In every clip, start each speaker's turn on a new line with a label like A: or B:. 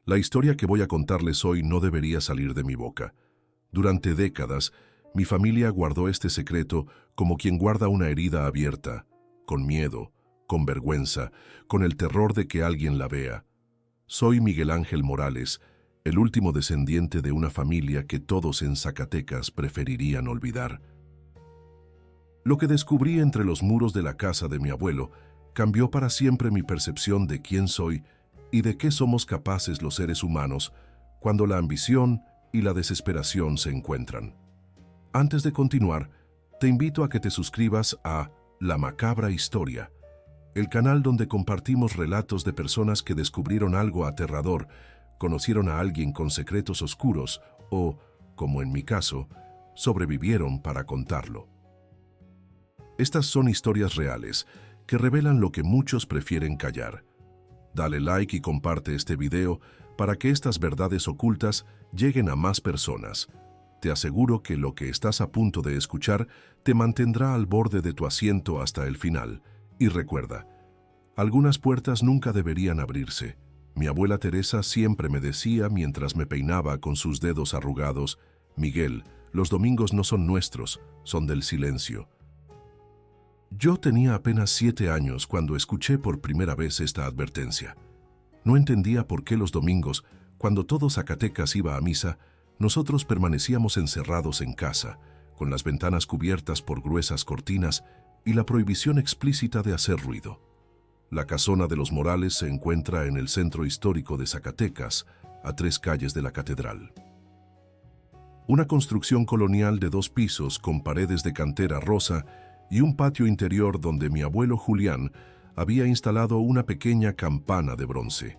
A: La historia que voy a contarles hoy no debería salir de mi boca. Durante décadas, mi familia guardó este secreto como quien guarda una herida abierta, con miedo, con vergüenza, con el terror de que alguien la vea. Soy Miguel Ángel Morales, el último descendiente de una familia que todos en Zacatecas preferirían olvidar. Lo que descubrí entre los muros de la casa de mi abuelo cambió para siempre mi percepción de quién soy y de qué somos capaces los seres humanos cuando la ambición y la desesperación se encuentran. Antes de continuar, te invito a que te suscribas a La Macabra Historia, el canal donde compartimos relatos de personas que descubrieron algo aterrador, conocieron a alguien con secretos oscuros o, como en mi caso, sobrevivieron para contarlo. Estas son historias reales que revelan lo que muchos prefieren callar. Dale like y comparte este video para que estas verdades ocultas lleguen a más personas. Te aseguro que lo que estás a punto de escuchar te mantendrá al borde de tu asiento hasta el final. Y recuerda, algunas puertas nunca deberían abrirse. Mi abuela Teresa siempre me decía mientras me peinaba con sus dedos arrugados: Miguel, los domingos no son nuestros, son del silencio. Yo tenía apenas 7 años cuando escuché por primera vez esta advertencia. No entendía por qué los domingos, cuando todo Zacatecas iba a misa, nosotros permanecíamos encerrados en casa, con las ventanas cubiertas por gruesas cortinas y la prohibición explícita de hacer ruido. La casona de los Morales se encuentra en el centro histórico de Zacatecas, a 3 calles de la catedral. Una construcción colonial de 2 pisos con paredes de cantera rosa y un patio interior donde mi abuelo Julián había instalado una pequeña campana de bronce.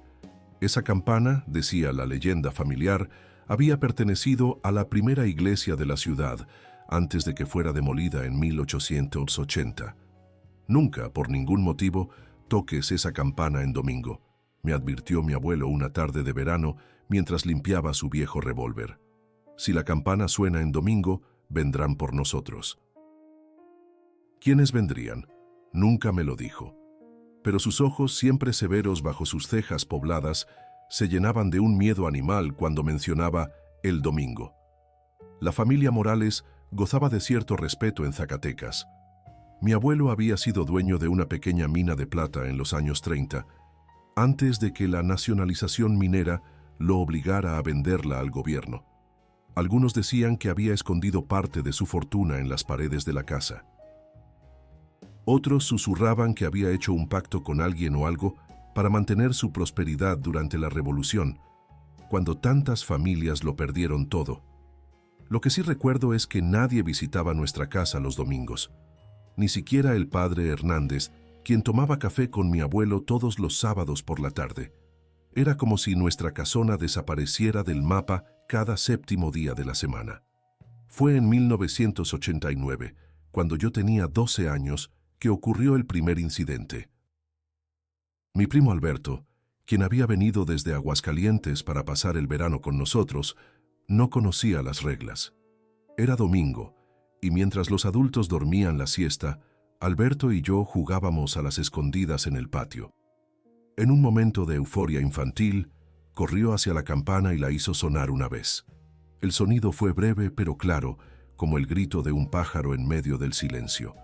A: Esa campana, decía la leyenda familiar, había pertenecido a la primera iglesia de la ciudad antes de que fuera demolida en 1880. Nunca, por ningún motivo, toques esa campana en domingo, me advirtió mi abuelo una tarde de verano mientras limpiaba su viejo revólver. Si la campana suena en domingo, vendrán por nosotros. ¿Quiénes vendrían? Nunca me lo dijo. Pero sus ojos, siempre severos bajo sus cejas pobladas, se llenaban de un miedo animal cuando mencionaba el domingo. La familia Morales gozaba de cierto respeto en Zacatecas. Mi abuelo había sido dueño de una pequeña mina de plata en los años 30, antes de que la nacionalización minera lo obligara a venderla al gobierno. Algunos decían que había escondido parte de su fortuna en las paredes de la casa. Otros susurraban que había hecho un pacto con alguien o algo para mantener su prosperidad durante la Revolución, cuando tantas familias lo perdieron todo. Lo que sí recuerdo es que nadie visitaba nuestra casa los domingos, ni siquiera el padre Hernández, quien tomaba café con mi abuelo todos los sábados por la tarde. Era como si nuestra casona desapareciera del mapa cada 7º día de la semana. Fue en 1989, cuando yo tenía 12 años, que ocurrió el primer incidente. Mi primo Alberto, quien había venido desde Aguascalientes para pasar el verano con nosotros, no conocía las reglas. Era domingo, y mientras los adultos dormían la siesta, Alberto y yo jugábamos a las escondidas en el patio. En un momento de euforia infantil, corrió hacia la campana y la hizo sonar una vez. El sonido fue breve pero claro, como el grito de un pájaro en medio del silencio.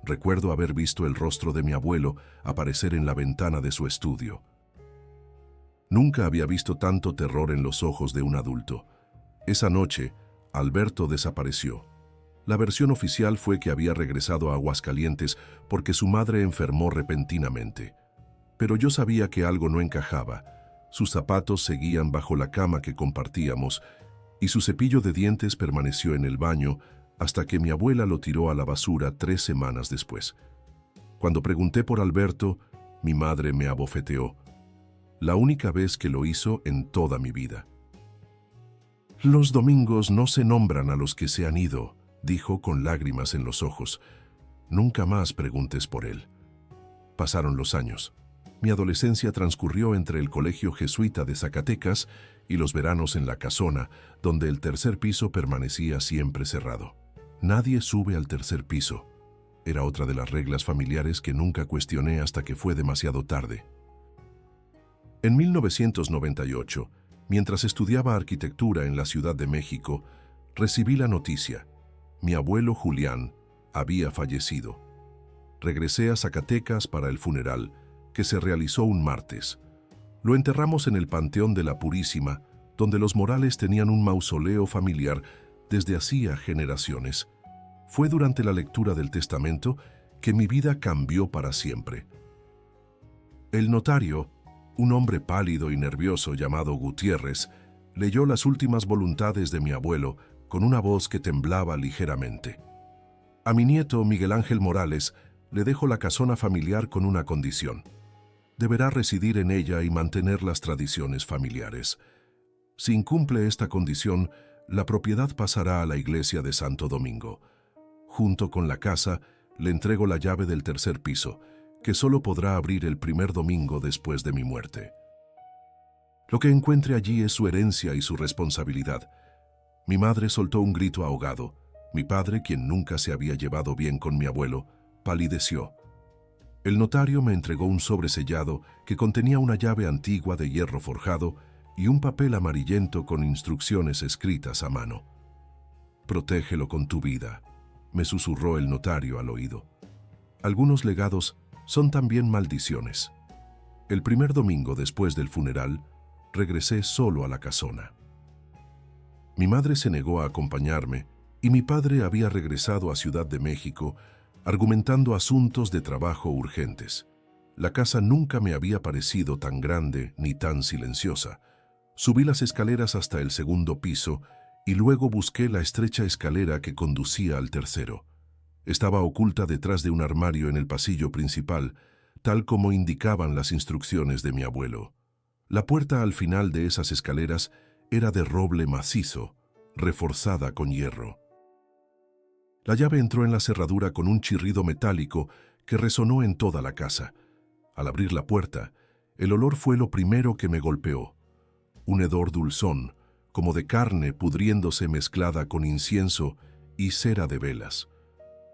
A: Recuerdo haber visto el rostro de mi abuelo aparecer en la ventana de su estudio. Nunca había visto tanto terror en los ojos de un adulto. Esa noche, Alberto desapareció. La versión oficial fue que había regresado a Aguascalientes porque su madre enfermó repentinamente. Pero yo sabía que algo no encajaba. Sus zapatos seguían bajo la cama que compartíamos y su cepillo de dientes permaneció en el baño hasta que mi abuela lo tiró a la basura 3 semanas después. Cuando pregunté por Alberto, mi madre me abofeteó. La única vez que lo hizo en toda mi vida. Los domingos no se nombran a los que se han ido, dijo con lágrimas en los ojos. Nunca más preguntes por él. Pasaron los años. Mi adolescencia transcurrió entre el colegio jesuita de Zacatecas y los veranos en la casona, donde el tercer piso permanecía siempre cerrado. Nadie sube al tercer piso. Era otra de las reglas familiares que nunca cuestioné hasta que fue demasiado tarde. En 1998, Mientras estudiaba arquitectura en la Ciudad de México, recibí la noticia. Mi abuelo Julián había fallecido. Regresé a Zacatecas para el funeral, que se realizó un martes. Lo enterramos en el Panteón de la Purísima, donde los Morales tenían un mausoleo familiar desde hacía generaciones. Fue durante la lectura del testamento que mi vida cambió para siempre. El notario, un hombre pálido y nervioso llamado Gutiérrez, leyó las últimas voluntades de mi abuelo con una voz que temblaba ligeramente. A mi nieto Miguel Ángel Morales le dejo la casona familiar con una condición. Deberá residir en ella y mantener las tradiciones familiares. Si incumple esta condición, la propiedad pasará a la iglesia de Santo Domingo. Junto con la casa, le entrego la llave del tercer piso, que solo podrá abrir el primer domingo después de mi muerte. Lo que encuentre allí es su herencia y su responsabilidad. Mi madre soltó un grito ahogado. Mi padre, quien nunca se había llevado bien con mi abuelo, palideció. El notario me entregó un sobre sellado que contenía una llave antigua de hierro forjado y un papel amarillento con instrucciones escritas a mano. «Protégelo con tu vida», me susurró el notario al oído. Algunos legados son también maldiciones. El primer domingo después del funeral, regresé solo a la casona. Mi madre se negó a acompañarme y mi padre había regresado a Ciudad de México argumentando asuntos de trabajo urgentes. La casa nunca me había parecido tan grande ni tan silenciosa. Subí las escaleras hasta el segundo piso y luego busqué la estrecha escalera que conducía al tercero. Estaba oculta detrás de un armario en el pasillo principal, tal como indicaban las instrucciones de mi abuelo. La puerta al final de esas escaleras era de roble macizo, reforzada con hierro. La llave entró en la cerradura con un chirrido metálico que resonó en toda la casa. Al abrir la puerta, el olor fue lo primero que me golpeó. Un hedor dulzón, como de carne pudriéndose mezclada con incienso y cera de velas.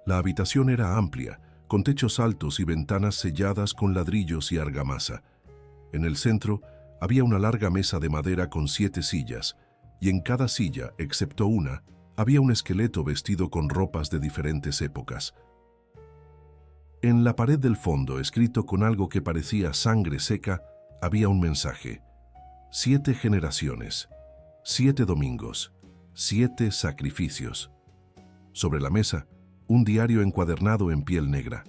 A: La habitación era amplia, con techos altos y ventanas selladas con ladrillos y argamasa. En el centro había una larga mesa de madera con 7 sillas, y en cada silla, excepto una, había un esqueleto vestido con ropas de diferentes épocas. En la pared del fondo, escrito con algo que parecía sangre seca, había un mensaje. 7 generaciones, 7 domingos, 7 sacrificios. Sobre la mesa, un diario encuadernado en piel negra.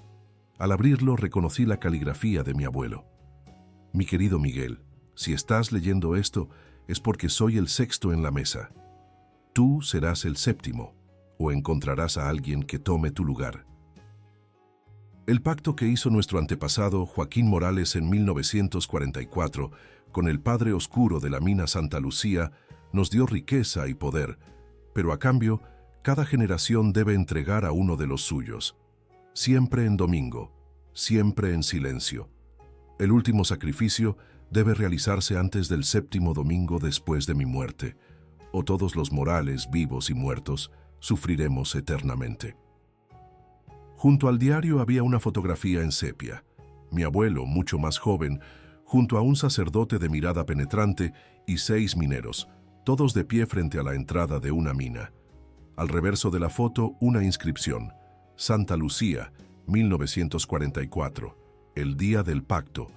A: Al abrirlo, reconocí la caligrafía de mi abuelo. Mi querido Miguel, si estás leyendo esto, es porque soy el sexto en la mesa. Tú serás el séptimo, o encontrarás a alguien que tome tu lugar. El pacto que hizo nuestro antepasado Joaquín Morales en 1944 con el Padre Oscuro de la mina Santa Lucía nos dio riqueza y poder, pero a cambio, cada generación debe entregar a uno de los suyos. Siempre en domingo, siempre en silencio. El último sacrificio debe realizarse antes del séptimo domingo después de mi muerte, o todos los Morales, vivos y muertos, sufriremos eternamente. Junto al diario había una fotografía en sepia. Mi abuelo, mucho más joven, junto a un sacerdote de mirada penetrante y 6 mineros, todos de pie frente a la entrada de una mina. Al reverso de la foto, una inscripción. Santa Lucía, 1944, el día del pacto.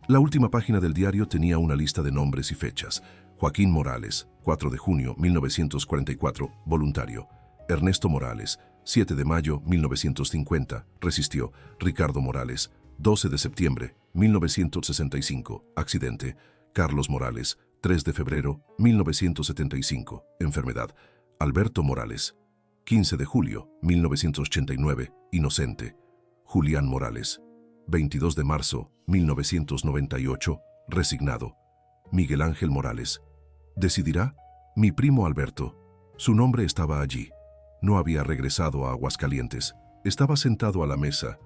A: La última página del diario tenía una lista de nombres y fechas. Joaquín Morales, 4 de junio 1944, voluntario. Ernesto Morales, 7 de mayo 1950, resistió. Ricardo Morales, 12 de septiembre 1965, accidente. Carlos Morales, 3 de febrero 1975, enfermedad. Alberto Morales, 15 de julio 1989, inocente. Julián Morales, 22 de marzo 1998, resignado. Miguel Ángel Morales. ¿Decidirá? Mi primo Alberto. Su nombre estaba allí. No había regresado a Aguascalientes. Estaba sentado a la mesa.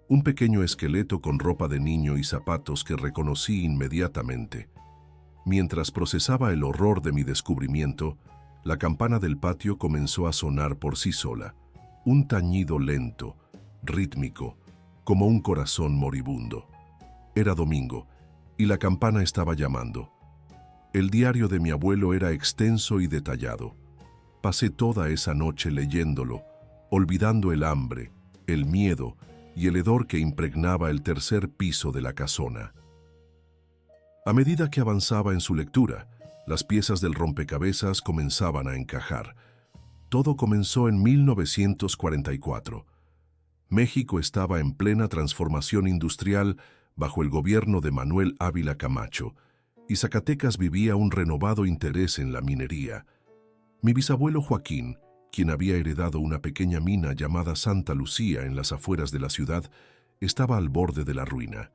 A: Un pequeño esqueleto con ropa de niño y zapatos que reconocí inmediatamente. Mientras procesaba el horror de mi descubrimiento, la campana del patio comenzó a sonar por sí sola. Un tañido lento, rítmico, como un corazón moribundo. Era domingo, y la campana estaba llamando. El diario de mi abuelo era extenso y detallado. Pasé toda esa noche leyéndolo, olvidando el hambre, el miedo y el hedor que impregnaba el tercer piso de la casona. A medida que avanzaba en su lectura, las piezas del rompecabezas comenzaban a encajar. Todo comenzó en 1944. México estaba en plena transformación industrial bajo el gobierno de Manuel Ávila Camacho, y Zacatecas vivía un renovado interés en la minería. Mi bisabuelo Joaquín, quien había heredado una pequeña mina llamada Santa Lucía en las afueras de la ciudad, estaba al borde de la ruina.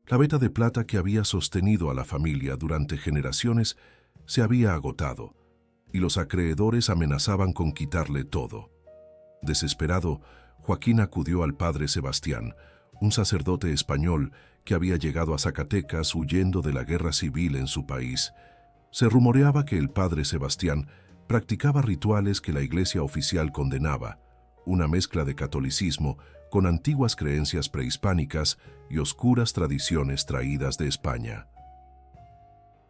A: La veta de plata que había sostenido a la familia durante generaciones se había agotado, y los acreedores amenazaban con quitarle todo. Desesperado, Joaquín acudió al padre Sebastián, un sacerdote español que había llegado a Zacatecas huyendo de la guerra civil en su país. Se rumoreaba que el padre Sebastián practicaba rituales que la iglesia oficial condenaba, una mezcla de catolicismo con antiguas creencias prehispánicas y oscuras tradiciones traídas de España.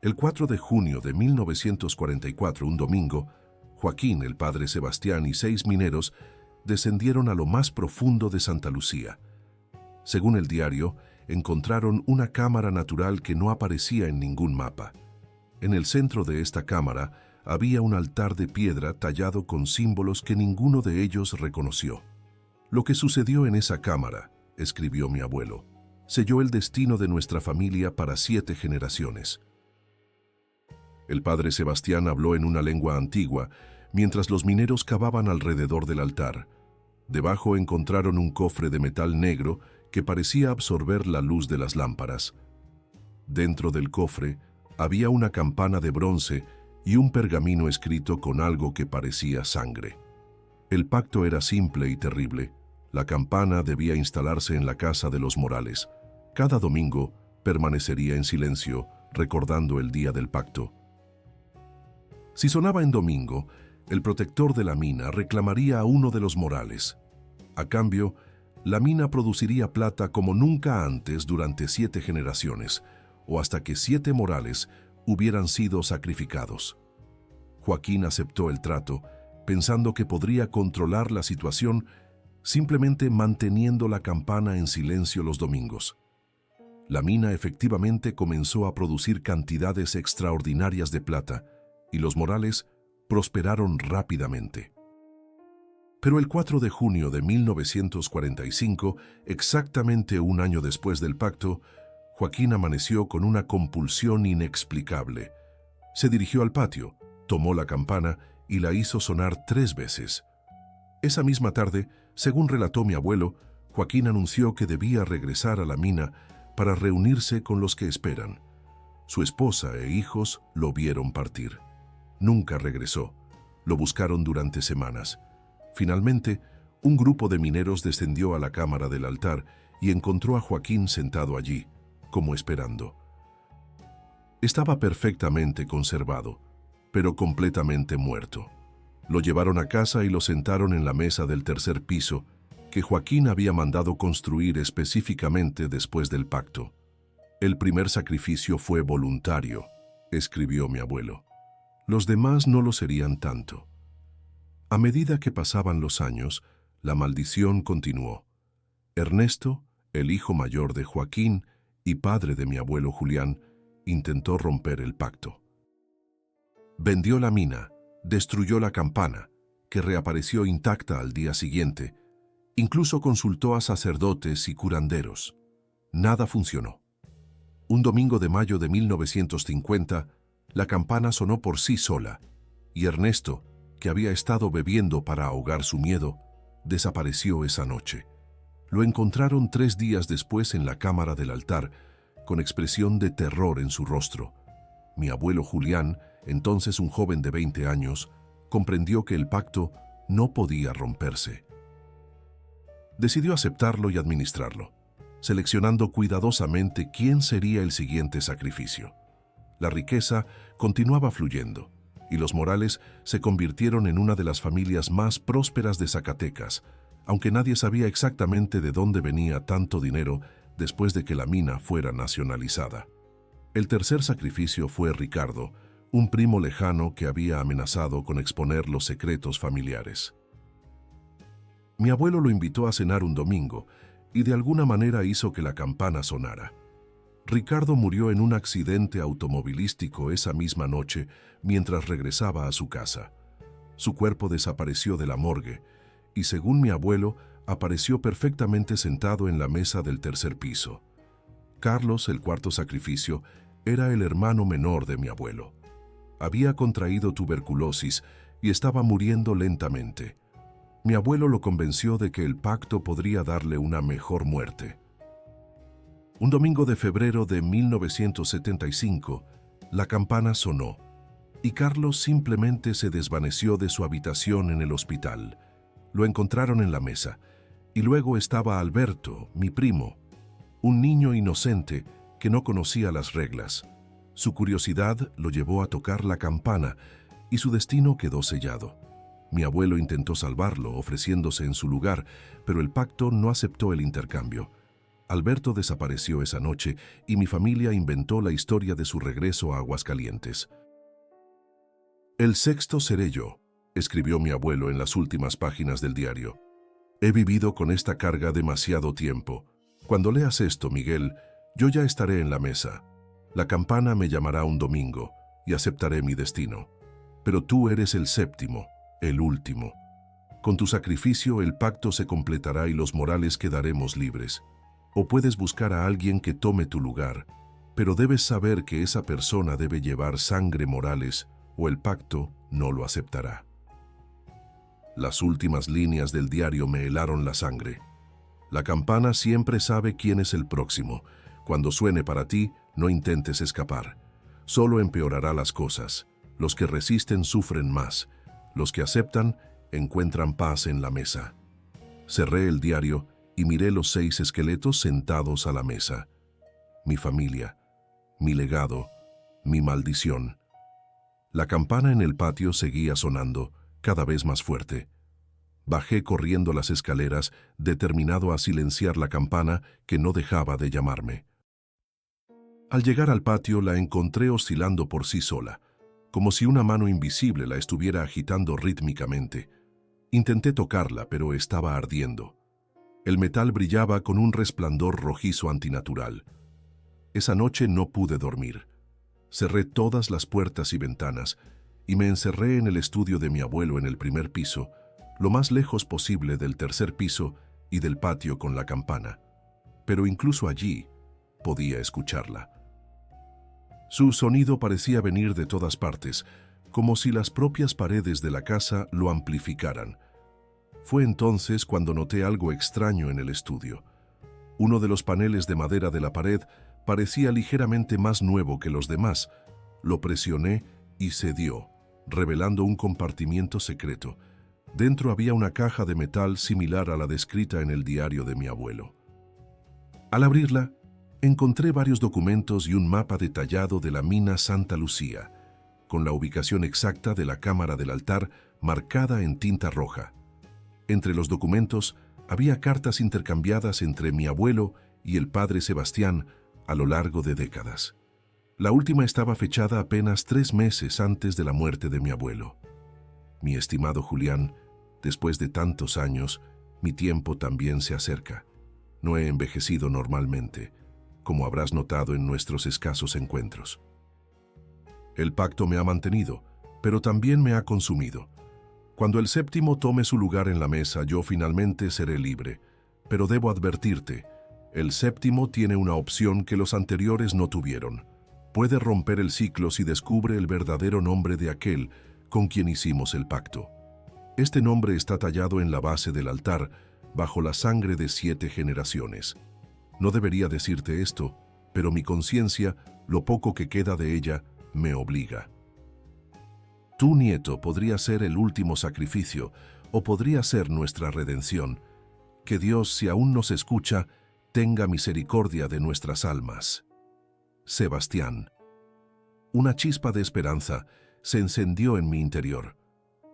A: El 4 de junio de 1944, un domingo, Joaquín, el padre Sebastián y 6 mineros descendieron a lo más profundo de Santa Lucía. Según el diario, encontraron una cámara natural que no aparecía en ningún mapa. En el centro de esta cámara había un altar de piedra tallado con símbolos que ninguno de ellos reconoció. Lo que sucedió en esa cámara, escribió mi abuelo, selló el destino de nuestra familia para 7 generaciones. El padre Sebastián habló en una lengua antigua, mientras los mineros cavaban alrededor del altar. Debajo encontraron un cofre de metal negro que parecía absorber la luz de las lámparas. Dentro del cofre había una campana de bronce y un pergamino escrito con algo que parecía sangre. El pacto era simple y terrible. La campana debía instalarse en la casa de los Morales. Cada domingo permanecería en silencio, recordando el día del pacto. Si sonaba en domingo, el protector de la mina reclamaría a uno de los Morales. A cambio, la mina produciría plata como nunca antes durante 7 generaciones, o hasta que 7 Morales hubieran sido sacrificados. Joaquín aceptó el trato, pensando que podría controlar la situación simplemente manteniendo la campana en silencio los domingos. La mina efectivamente comenzó a producir cantidades extraordinarias de plata, y los Morales prosperaron rápidamente. Pero el 4 de junio de 1945, exactamente un año después del pacto, Joaquín amaneció con una compulsión inexplicable. Se dirigió al patio, tomó la campana y la hizo sonar 3 veces. Esa misma tarde, según relató mi abuelo, Joaquín anunció que debía regresar a la mina para reunirse con los que esperan. Su esposa e hijos lo vieron partir. Nunca regresó. Lo buscaron durante semanas. Finalmente, un grupo de mineros descendió a la cámara del altar y encontró a Joaquín sentado allí, como esperando. Estaba perfectamente conservado, pero completamente muerto. Lo llevaron a casa y lo sentaron en la mesa del tercer piso, que Joaquín había mandado construir específicamente después del pacto. El primer sacrificio fue voluntario, escribió mi abuelo. Los demás no lo serían tanto. A medida que pasaban los años, la maldición continuó. Ernesto, el hijo mayor de Joaquín y padre de mi abuelo Julián, intentó romper el pacto. Vendió la mina, destruyó la campana, que reapareció intacta al día siguiente. Incluso consultó a sacerdotes y curanderos. Nada funcionó. Un domingo de mayo de 1950, la campana sonó por sí sola, y Ernesto, que había estado bebiendo para ahogar su miedo, desapareció esa noche. Lo encontraron 3 días después en la cámara del altar, con expresión de terror en su rostro. Mi abuelo Julián, entonces un joven de 20 años, comprendió que el pacto no podía romperse. Decidió aceptarlo y administrarlo, seleccionando cuidadosamente quién sería el siguiente sacrificio. La riqueza continuaba fluyendo, y los Morales se convirtieron en una de las familias más prósperas de Zacatecas, aunque nadie sabía exactamente de dónde venía tanto dinero después de que la mina fuera nacionalizada. El tercer sacrificio fue Ricardo, un primo lejano que había amenazado con exponer los secretos familiares. Mi abuelo lo invitó a cenar un domingo y de alguna manera hizo que la campana sonara. Ricardo murió en un accidente automovilístico esa misma noche mientras regresaba a su casa. Su cuerpo desapareció de la morgue y, según mi abuelo, apareció perfectamente sentado en la mesa del tercer piso. Carlos, el cuarto sacrificio, era el hermano menor de mi abuelo. Había contraído tuberculosis y estaba muriendo lentamente. Mi abuelo lo convenció de que el pacto podría darle una mejor muerte. Un domingo de febrero de 1975, la campana sonó y Carlos simplemente se desvaneció de su habitación en el hospital. Lo encontraron en la mesa y luego estaba Alberto, mi primo, un niño inocente que no conocía las reglas. Su curiosidad lo llevó a tocar la campana y su destino quedó sellado. Mi abuelo intentó salvarlo, ofreciéndose en su lugar, pero el pacto no aceptó el intercambio. Alberto desapareció esa noche y mi familia inventó la historia de su regreso a Aguascalientes. «El sexto seré yo», escribió mi abuelo en las últimas páginas del diario. «He vivido con esta carga demasiado tiempo. Cuando leas esto, Miguel, yo ya estaré en la mesa. La campana me llamará un domingo y aceptaré mi destino. Pero tú eres el séptimo, el último. Con tu sacrificio el pacto se completará y los Morales quedaremos libres. O puedes buscar a alguien que tome tu lugar, pero debes saber que esa persona debe llevar sangre Morales o el pacto no lo aceptará». Las últimas líneas del diario me helaron la sangre. La campana siempre sabe quién es el próximo. Cuando suene para ti, no intentes escapar. Solo empeorará las cosas. Los que resisten sufren más. Los que aceptan encuentran paz en la mesa. Cerré el diario y miré los 6 esqueletos sentados a la mesa. Mi familia, mi legado, mi maldición. La campana en el patio seguía sonando, cada vez más fuerte. Bajé corriendo las escaleras, determinado a silenciar la campana que no dejaba de llamarme. Al llegar al patio la encontré oscilando por sí sola, como si una mano invisible la estuviera agitando rítmicamente. Intenté tocarla, pero estaba ardiendo. El metal brillaba con un resplandor rojizo antinatural. Esa noche no pude dormir. Cerré todas las puertas y ventanas y me encerré en el estudio de mi abuelo en el primer piso, lo más lejos posible del tercer piso y del patio con la campana. Pero incluso allí podía escucharla. Su sonido parecía venir de todas partes, como si las propias paredes de la casa lo amplificaran. Fue entonces cuando noté algo extraño en el estudio. Uno de los paneles de madera de la pared parecía ligeramente más nuevo que los demás. Lo presioné y cedió, revelando un compartimiento secreto. Dentro había una caja de metal similar a la descrita en el diario de mi abuelo. Al abrirla, encontré varios documentos y un mapa detallado de la mina Santa Lucía, con la ubicación exacta de la cámara del altar marcada en tinta roja. Entre los documentos había cartas intercambiadas entre mi abuelo y el padre Sebastián a lo largo de décadas. La última estaba fechada apenas 3 meses antes de la muerte de mi abuelo. Mi estimado Julián, después de tantos años, mi tiempo también se acerca. No he envejecido normalmente, como habrás notado en nuestros escasos encuentros. El pacto me ha mantenido, pero también me ha consumido. Cuando el séptimo tome su lugar en la mesa, yo finalmente seré libre. Pero debo advertirte, el séptimo tiene una opción que los anteriores no tuvieron. Puede romper el ciclo si descubre el verdadero nombre de aquel con quien hicimos el pacto. Este nombre está tallado en la base del altar, bajo la sangre de 7 generaciones. No debería decirte esto, pero mi conciencia, lo poco que queda de ella, me obliga. Tu nieto podría ser el último sacrificio, o podría ser nuestra redención. Que Dios, si aún nos escucha, tenga misericordia de nuestras almas. Sebastián. Una chispa de esperanza se encendió en mi interior.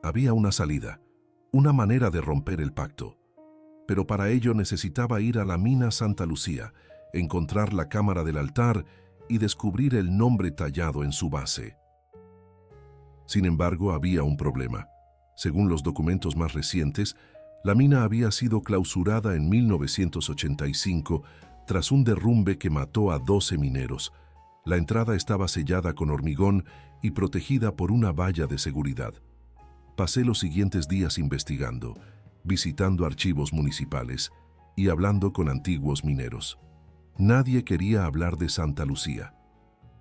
A: Había una salida, una manera de romper el pacto. Pero para ello necesitaba ir a la mina Santa Lucía, encontrar la cámara del altar y descubrir el nombre tallado en su base. Sin embargo, había un problema. Según los documentos más recientes, la mina había sido clausurada en 1985 tras un derrumbe que mató a 12 mineros. La entrada estaba sellada con hormigón y protegida por una valla de seguridad. Pasé los siguientes días investigando, visitando archivos municipales y hablando con antiguos mineros. Nadie quería hablar de Santa Lucía.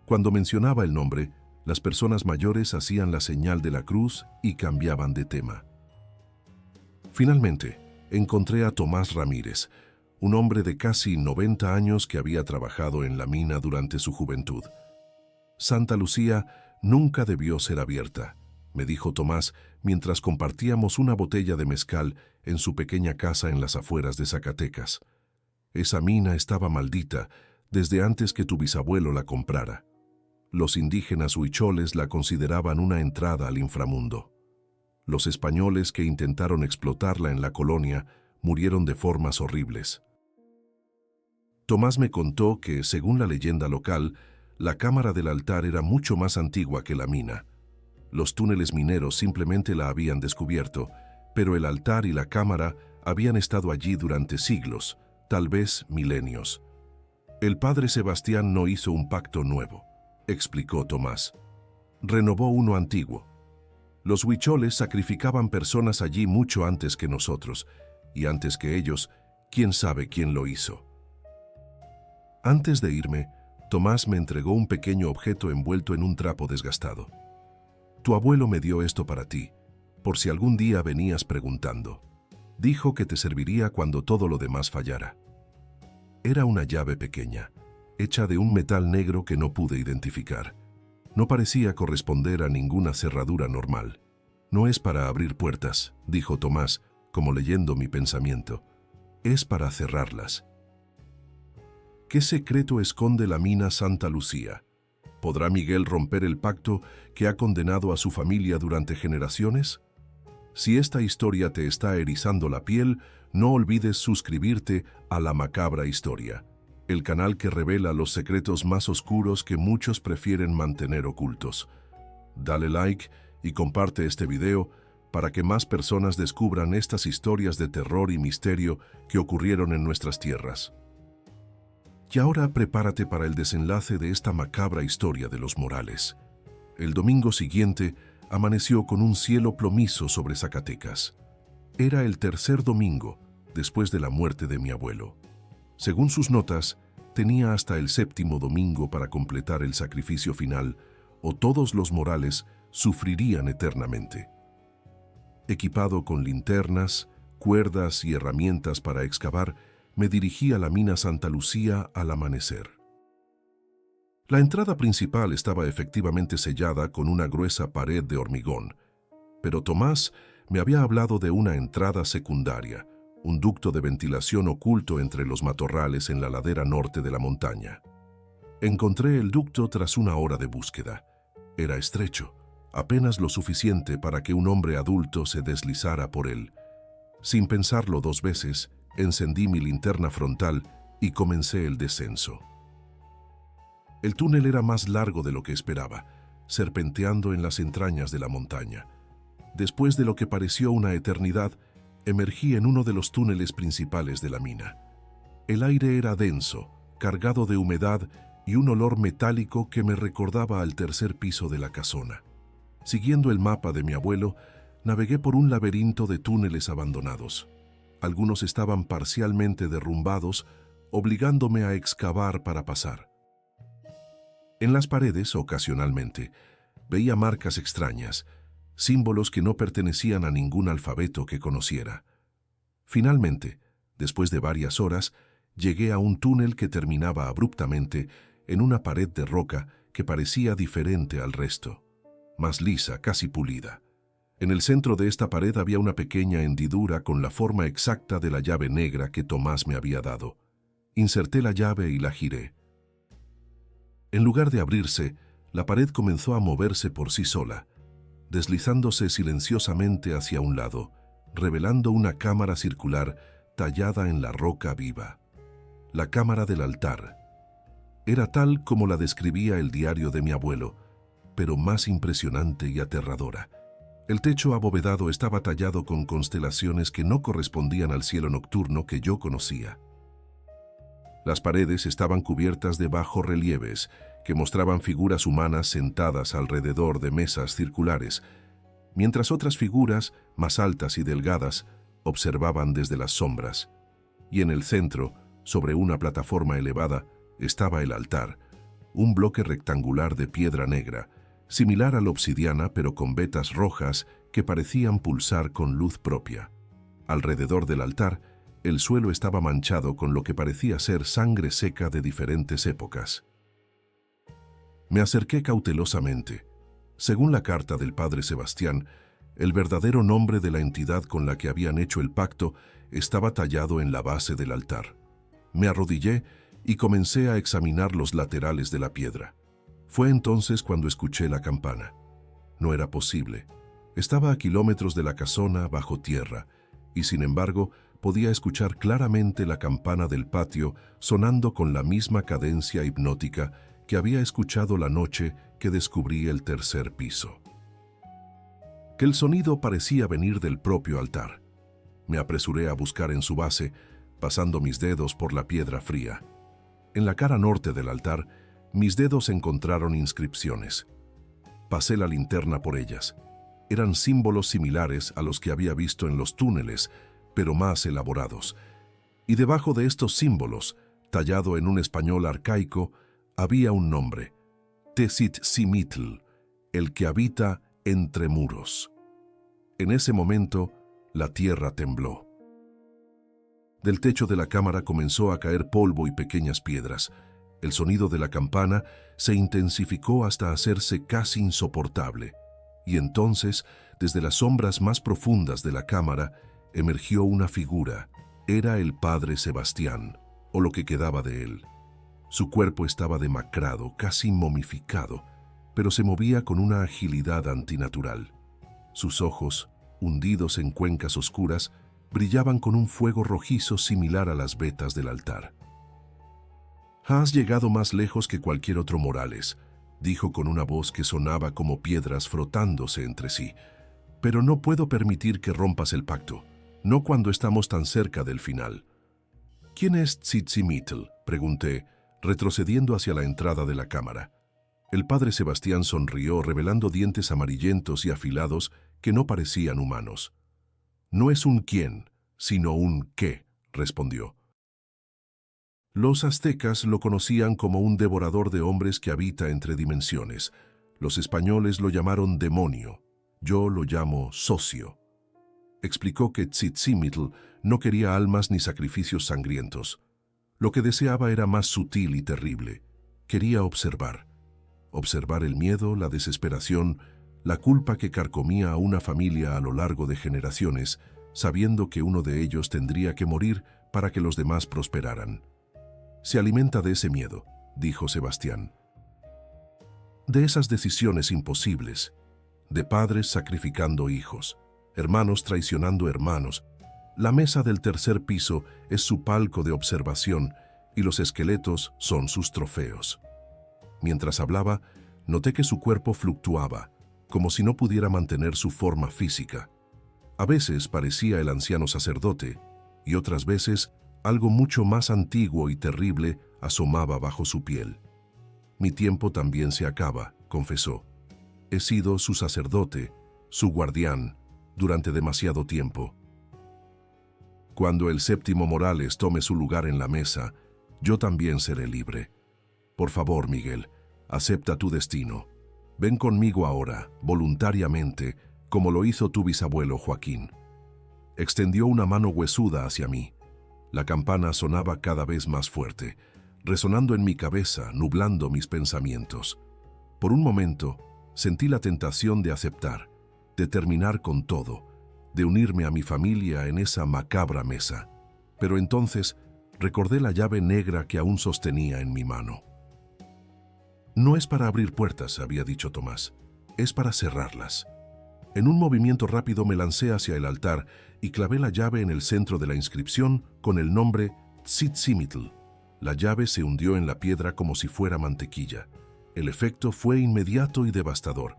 A: Cuando mencionaba el nombre, las personas mayores hacían la señal de la cruz y cambiaban de tema. Finalmente, encontré a Tomás Ramírez, un hombre de casi 90 años que había trabajado en la mina durante su juventud. Santa Lucía nunca debió ser abierta, me dijo Tomás mientras compartíamos una botella de mezcal en su pequeña casa en las afueras de Zacatecas. Esa mina estaba maldita desde antes que tu bisabuelo la comprara. Los indígenas huicholes la consideraban una entrada al inframundo. Los españoles que intentaron explotarla en la colonia murieron de formas horribles. Tomás me contó que, según la leyenda local, la cámara del altar era mucho más antigua que la mina. Los túneles mineros simplemente la habían descubierto, pero el altar y la cámara habían estado allí durante siglos, tal vez milenios. El padre Sebastián no hizo un pacto nuevo, explicó Tomás. Renovó uno antiguo. Los huicholes sacrificaban personas allí mucho antes que nosotros, y antes que ellos, quién sabe quién lo hizo. Antes de irme, Tomás me entregó un pequeño objeto envuelto en un trapo desgastado. Tu abuelo me dio esto para ti, por si algún día venías preguntando. Dijo que te serviría cuando todo lo demás fallara. Era una llave pequeña, hecha de un metal negro que no pude identificar. No parecía corresponder a ninguna cerradura normal. No es para abrir puertas, dijo Tomás, como leyendo mi pensamiento. Es para cerrarlas. ¿Qué secreto esconde la mina Santa Lucía? ¿Podrá Miguel romper el pacto que ha condenado a su familia durante generaciones? Si esta historia te está erizando la piel, no olvides suscribirte a La Macabra Historia, el canal que revela los secretos más oscuros que muchos prefieren mantener ocultos. Dale like y comparte este video para que más personas descubran estas historias de terror y misterio que ocurrieron en nuestras tierras. Y ahora prepárate para el desenlace de esta macabra historia de los Morales. El domingo siguiente amaneció con un cielo plomizo sobre Zacatecas. Era el tercer domingo después de la muerte de mi abuelo. Según sus notas, tenía hasta el séptimo domingo para completar el sacrificio final, o todos los Morales sufrirían eternamente. Equipado con linternas, cuerdas y herramientas para excavar, me dirigí a la mina Santa Lucía al amanecer. La entrada principal estaba efectivamente sellada con una gruesa pared de hormigón, pero Tomás me había hablado de una entrada secundaria, un ducto de ventilación oculto entre los matorrales en la ladera norte de la montaña. Encontré el ducto tras una hora de búsqueda. Era estrecho, apenas lo suficiente para que un hombre adulto se deslizara por él. Sin pensarlo dos veces, encendí mi linterna frontal y comencé el descenso. El túnel era más largo de lo que esperaba, serpenteando en las entrañas de la montaña. Después de lo que pareció una eternidad, emergí en uno de los túneles principales de la mina. El aire era denso, cargado de humedad y un olor metálico que me recordaba al tercer piso de la casona. Siguiendo el mapa de mi abuelo, navegué por un laberinto de túneles abandonados. Algunos estaban parcialmente derrumbados, obligándome a excavar para pasar. En las paredes, ocasionalmente, veía marcas extrañas, símbolos que no pertenecían a ningún alfabeto que conociera. Finalmente, después de varias horas, llegué a un túnel que terminaba abruptamente en una pared de roca que parecía diferente al resto, más lisa, casi pulida. En el centro de esta pared había una pequeña hendidura con la forma exacta de la llave negra que Tomás me había dado. Inserté la llave y la giré. En lugar de abrirse, la pared comenzó a moverse por sí sola, deslizándose silenciosamente hacia un lado, revelando una cámara circular tallada en la roca viva. La cámara del altar. Era tal como la describía el diario de mi abuelo, pero más impresionante y aterradora. El techo abovedado estaba tallado con constelaciones que no correspondían al cielo nocturno que yo conocía. Las paredes estaban cubiertas de bajorrelieves que mostraban figuras humanas sentadas alrededor de mesas circulares, mientras otras figuras, más altas y delgadas, observaban desde las sombras. Y en el centro, sobre una plataforma elevada, estaba el altar, un bloque rectangular de piedra negra, similar a la obsidiana pero con vetas rojas que parecían pulsar con luz propia. Alrededor del altar, el suelo estaba manchado con lo que parecía ser sangre seca de diferentes épocas. Me acerqué cautelosamente. Según la carta del padre Sebastián, el verdadero nombre de la entidad con la que habían hecho el pacto estaba tallado en la base del altar. Me arrodillé y comencé a examinar los laterales de la piedra. Fue entonces cuando escuché la campana. No era posible. Estaba a kilómetros de la casona bajo tierra, y sin embargo podía escuchar claramente la campana del patio sonando con la misma cadencia hipnótica que había escuchado la noche que descubrí el tercer piso. Que el sonido parecía venir del propio altar. Me apresuré a buscar en su base, pasando mis dedos por la piedra fría. En la cara norte del altar, mis dedos encontraron inscripciones. Pasé la linterna por ellas. Eran símbolos similares a los que había visto en los túneles, pero más elaborados. Y debajo de estos símbolos, tallado en un español arcaico, había un nombre: Tezitzimitl, el que habita entre muros. En ese momento, la tierra tembló. Del techo de la cámara comenzó a caer polvo y pequeñas piedras. El sonido de la campana se intensificó hasta hacerse casi insoportable. Y entonces, desde las sombras más profundas de la cámara, emergió una figura. Era el padre Sebastián, o lo que quedaba de él. Su cuerpo estaba demacrado, casi momificado, pero se movía con una agilidad antinatural. Sus ojos, hundidos en cuencas oscuras, brillaban con un fuego rojizo similar a las vetas del altar. «Has llegado más lejos que cualquier otro Morales», dijo con una voz que sonaba como piedras frotándose entre sí. «Pero no puedo permitir que rompas el pacto, no cuando estamos tan cerca del final». «¿Quién es Tzitzimítl?», pregunté, retrocediendo hacia la entrada de la cámara. El padre Sebastián sonrió, revelando dientes amarillentos y afilados que no parecían humanos. «No es un quién, sino un qué», respondió. Los aztecas lo conocían como un devorador de hombres que habita entre dimensiones. Los españoles lo llamaron demonio. Yo lo llamo socio. Explicó que Tzitzimítl no quería almas ni sacrificios sangrientos. Lo que deseaba era más sutil y terrible. Quería observar. Observar el miedo, la desesperación, la culpa que carcomía a una familia a lo largo de generaciones, sabiendo que uno de ellos tendría que morir para que los demás prosperaran. Se alimenta de ese miedo, dijo Sebastián. De esas decisiones imposibles, de padres sacrificando hijos, hermanos traicionando hermanos. La mesa del tercer piso es su palco de observación y los esqueletos son sus trofeos. Mientras hablaba, noté que su cuerpo fluctuaba, como si no pudiera mantener su forma física. A veces parecía el anciano sacerdote, y otras veces algo mucho más antiguo y terrible asomaba bajo su piel. «Mi tiempo también se acaba», confesó. «He sido su sacerdote, su guardián, durante demasiado tiempo. Cuando el séptimo Morales tome su lugar en la mesa, yo también seré libre. Por favor, Miguel, acepta tu destino. Ven conmigo ahora, voluntariamente, como lo hizo tu bisabuelo Joaquín». Extendió una mano huesuda hacia mí. La campana sonaba cada vez más fuerte, resonando en mi cabeza, nublando mis pensamientos. Por un momento, sentí la tentación de aceptar, de terminar con todo, de unirme a mi familia en esa macabra mesa. Pero entonces recordé la llave negra que aún sostenía en mi mano. «No es para abrir puertas», había dicho Tomás, «es para cerrarlas». En un movimiento rápido me lancé hacia el altar y clavé la llave en el centro de la inscripción con el nombre Tzitzimítl. La llave se hundió en la piedra como si fuera mantequilla. El efecto fue inmediato y devastador.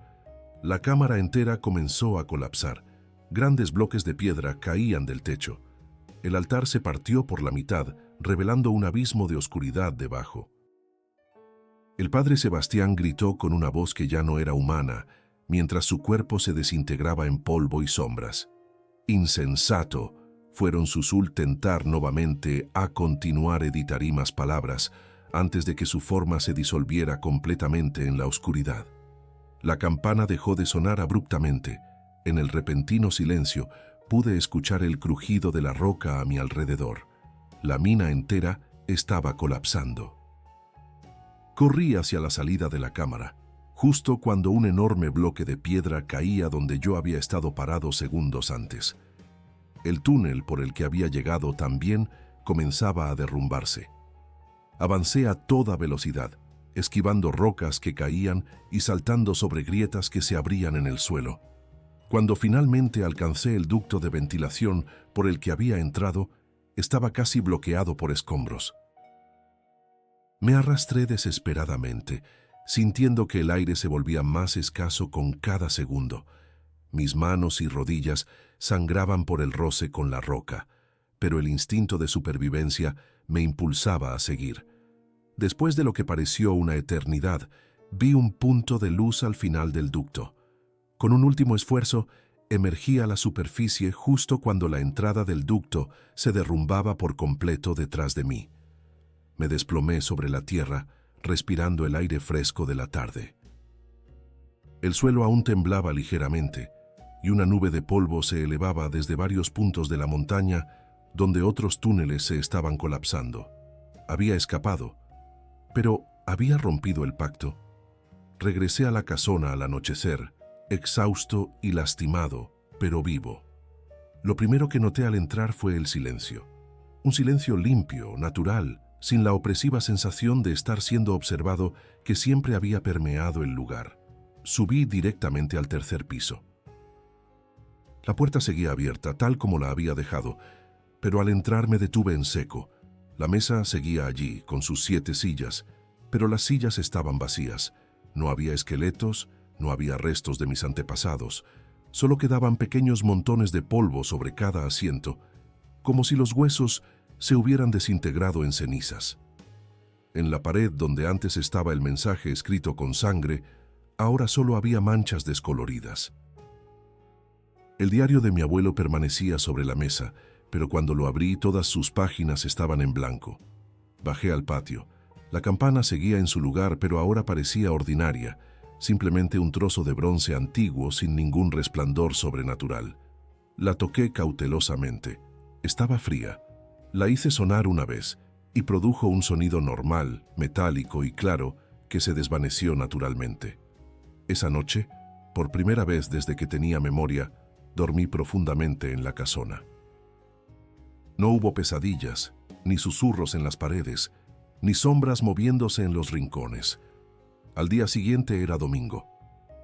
A: La cámara entera comenzó a colapsar. Grandes bloques de piedra caían del techo. El altar se partió por la mitad, revelando un abismo de oscuridad debajo. El padre Sebastián gritó con una voz que ya no era humana, mientras su cuerpo se desintegraba en polvo y sombras. «Insensato», fueron sus tentar nuevamente a continuar editarimas palabras antes de que su forma se disolviera completamente en la oscuridad. La campana dejó de sonar abruptamente. En el repentino silencio pude escuchar el crujido de la roca a mi alrededor. La mina entera estaba colapsando. Corrí hacia la salida de la cámara, justo cuando un enorme bloque de piedra caía donde yo había estado parado segundos antes. El túnel por el que había llegado también comenzaba a derrumbarse. Avancé a toda velocidad, esquivando rocas que caían y saltando sobre grietas que se abrían en el suelo. Cuando finalmente alcancé el ducto de ventilación por el que había entrado, estaba casi bloqueado por escombros. Me arrastré desesperadamente, sintiendo que el aire se volvía más escaso con cada segundo. Mis manos y rodillas sangraban por el roce con la roca, pero el instinto de supervivencia me impulsaba a seguir. Después de lo que pareció una eternidad, vi un punto de luz al final del ducto. Con un último esfuerzo, emergí a la superficie justo cuando la entrada del ducto se derrumbaba por completo detrás de mí. Me desplomé sobre la tierra, respirando el aire fresco de la tarde. El suelo aún temblaba ligeramente, y una nube de polvo se elevaba desde varios puntos de la montaña donde otros túneles se estaban colapsando. Había escapado, pero había rompido el pacto. Regresé a la casona al anochecer, exhausto y lastimado, pero vivo. Lo primero que noté al entrar fue el silencio. Un silencio limpio, natural, sin la opresiva sensación de estar siendo observado que siempre había permeado el lugar. Subí directamente al tercer piso. La puerta seguía abierta, tal como la había dejado, pero al entrar me detuve en seco. La mesa seguía allí, con sus 7 sillas, pero las sillas estaban vacías. No había esqueletos, no había restos de mis antepasados. Solo quedaban pequeños montones de polvo sobre cada asiento, como si los huesos se hubieran desintegrado en cenizas. En la pared donde antes estaba el mensaje escrito con sangre, ahora solo había manchas descoloridas. El diario de mi abuelo permanecía sobre la mesa, pero cuando lo abrí todas sus páginas estaban en blanco. Bajé al patio. La campana seguía en su lugar, pero ahora parecía ordinaria, simplemente un trozo de bronce antiguo sin ningún resplandor sobrenatural. La toqué cautelosamente. Estaba fría. La hice sonar una vez y produjo un sonido normal, metálico y claro que se desvaneció naturalmente. Esa noche, por primera vez desde que tenía memoria, dormí profundamente en la casona. No hubo pesadillas, ni susurros en las paredes, ni sombras moviéndose en los rincones. Al día siguiente era domingo.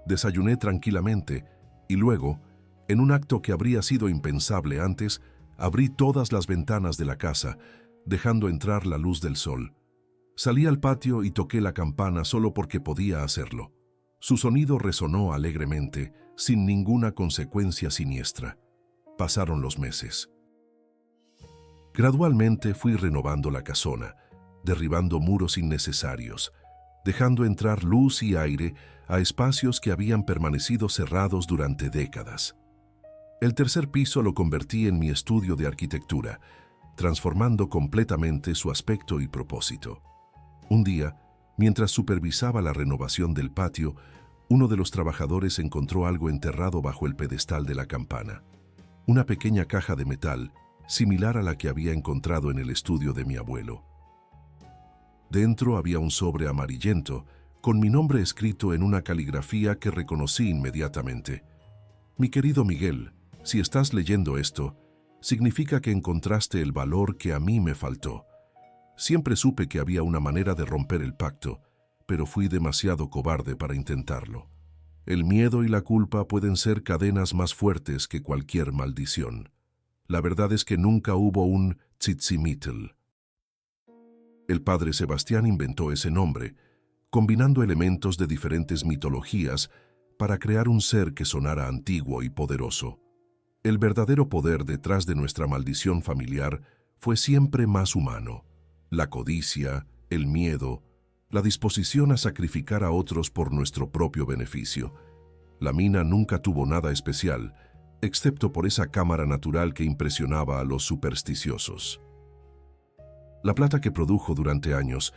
A: Desayuné tranquilamente y luego, en un acto que habría sido impensable antes, abrí todas las ventanas de la casa, dejando entrar la luz del sol. Salí al patio y toqué la campana solo porque podía hacerlo. Su sonido resonó alegremente, sin ninguna consecuencia siniestra. Pasaron los meses. Gradualmente fui renovando la casona, derribando muros innecesarios, dejando entrar luz y aire a espacios que habían permanecido cerrados durante décadas. El tercer piso lo convertí en mi estudio de arquitectura, transformando completamente su aspecto y propósito. Un día, mientras supervisaba la renovación del patio, uno de los trabajadores encontró algo enterrado bajo el pedestal de la campana. Una pequeña caja de metal, similar a la que había encontrado en el estudio de mi abuelo. Dentro había un sobre amarillento, con mi nombre escrito en una caligrafía que reconocí inmediatamente. Mi querido Miguel, si estás leyendo esto, significa que encontraste el valor que a mí me faltó. Siempre supe que había una manera de romper el pacto, pero fui demasiado cobarde para intentarlo. El miedo y la culpa pueden ser cadenas más fuertes que cualquier maldición. La verdad es que nunca hubo un Tzitzimitl. El padre Sebastián inventó ese nombre, combinando elementos de diferentes mitologías para crear un ser que sonara antiguo y poderoso. El verdadero poder detrás de nuestra maldición familiar fue siempre más humano: la codicia, el miedo, la disposición a sacrificar a otros por nuestro propio beneficio. La mina nunca tuvo nada especial, excepto por esa cámara natural que impresionaba a los supersticiosos. La plata que produjo durante años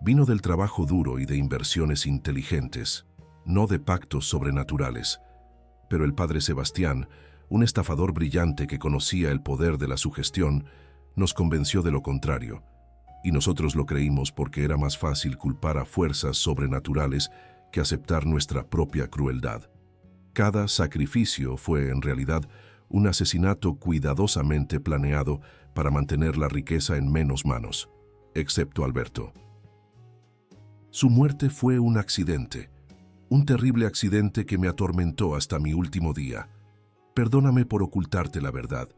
A: vino del trabajo duro y de inversiones inteligentes, no de pactos sobrenaturales. Pero el padre Sebastián, un estafador brillante que conocía el poder de la sugestión, nos convenció de lo contrario, y nosotros lo creímos porque era más fácil culpar a fuerzas sobrenaturales que aceptar nuestra propia crueldad. Cada sacrificio fue, en realidad, un asesinato cuidadosamente planeado para mantener la riqueza en menos manos, excepto Alberto. Su muerte fue un accidente, un terrible accidente que me atormentó hasta mi último día. Perdóname por ocultarte la verdad,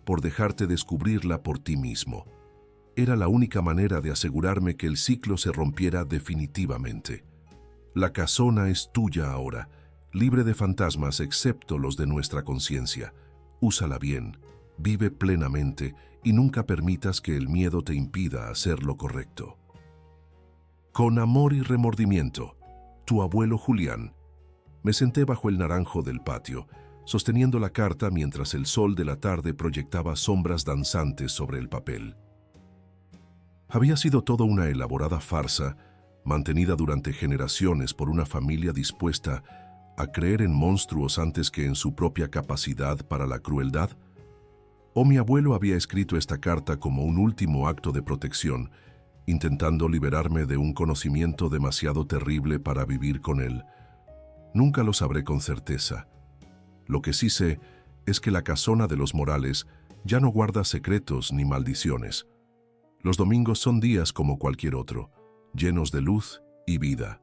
A: por dejarte descubrirla por ti mismo. Era la única manera de asegurarme que el ciclo se rompiera definitivamente. La casona es tuya ahora, libre de fantasmas excepto los de nuestra conciencia. Úsala bien, vive plenamente y nunca permitas que el miedo te impida hacer lo correcto. Con amor y remordimiento, tu abuelo Julián. Me senté bajo el naranjo del patio, sosteniendo la carta mientras el sol de la tarde proyectaba sombras danzantes sobre el papel. Había sido toda una elaborada farsa, mantenida durante generaciones por una familia dispuesta a creer en monstruos antes que en su propia capacidad para la crueldad. ¿O mi abuelo había escrito esta carta como un último acto de protección, intentando liberarme de un conocimiento demasiado terrible para vivir con él? Nunca lo sabré con certeza. Lo que sí sé es que la casona de los Morales ya no guarda secretos ni maldiciones. Los domingos son días como cualquier otro, llenos de luz y vida.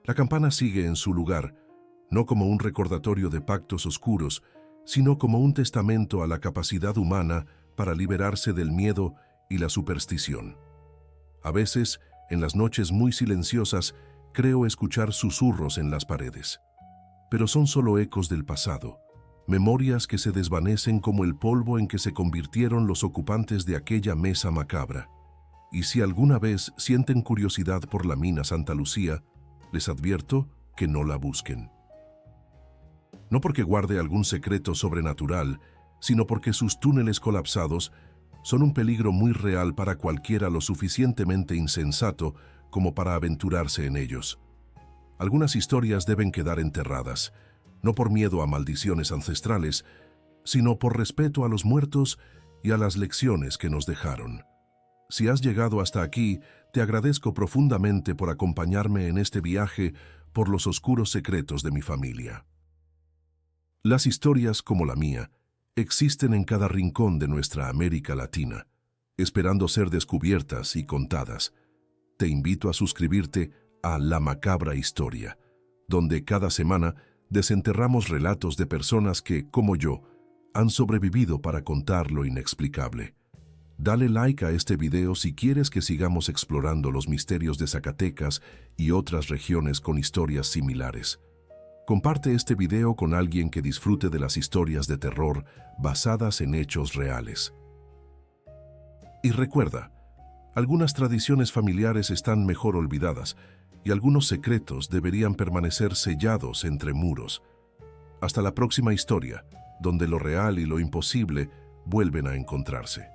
A: La campana sigue en su lugar, no como un recordatorio de pactos oscuros, sino como un testamento a la capacidad humana para liberarse del miedo y la superstición. A veces, en las noches muy silenciosas, creo escuchar susurros en las paredes. Pero son solo ecos del pasado, memorias que se desvanecen como el polvo en que se convirtieron los ocupantes de aquella mesa macabra. Y si alguna vez sienten curiosidad por la mina Santa Lucía, les advierto que no la busquen. No porque guarde algún secreto sobrenatural, sino porque sus túneles colapsados son un peligro muy real para cualquiera lo suficientemente insensato como para aventurarse en ellos. Algunas historias deben quedar enterradas, no por miedo a maldiciones ancestrales, sino por respeto a los muertos y a las lecciones que nos dejaron. Si has llegado hasta aquí, te agradezco profundamente por acompañarme en este viaje por los oscuros secretos de mi familia. Las historias como la mía existen en cada rincón de nuestra América Latina, esperando ser descubiertas y contadas. Te invito a suscribirte a La Macabra Historia, donde cada semana desenterramos relatos de personas que, como yo, han sobrevivido para contar lo inexplicable. Dale like a este video si quieres que sigamos explorando los misterios de Zacatecas y otras regiones con historias similares. Comparte este video con alguien que disfrute de las historias de terror basadas en hechos reales. Y recuerda, algunas tradiciones familiares están mejor olvidadas y algunos secretos deberían permanecer sellados entre muros. Hasta la próxima historia, donde lo real y lo imposible vuelven a encontrarse.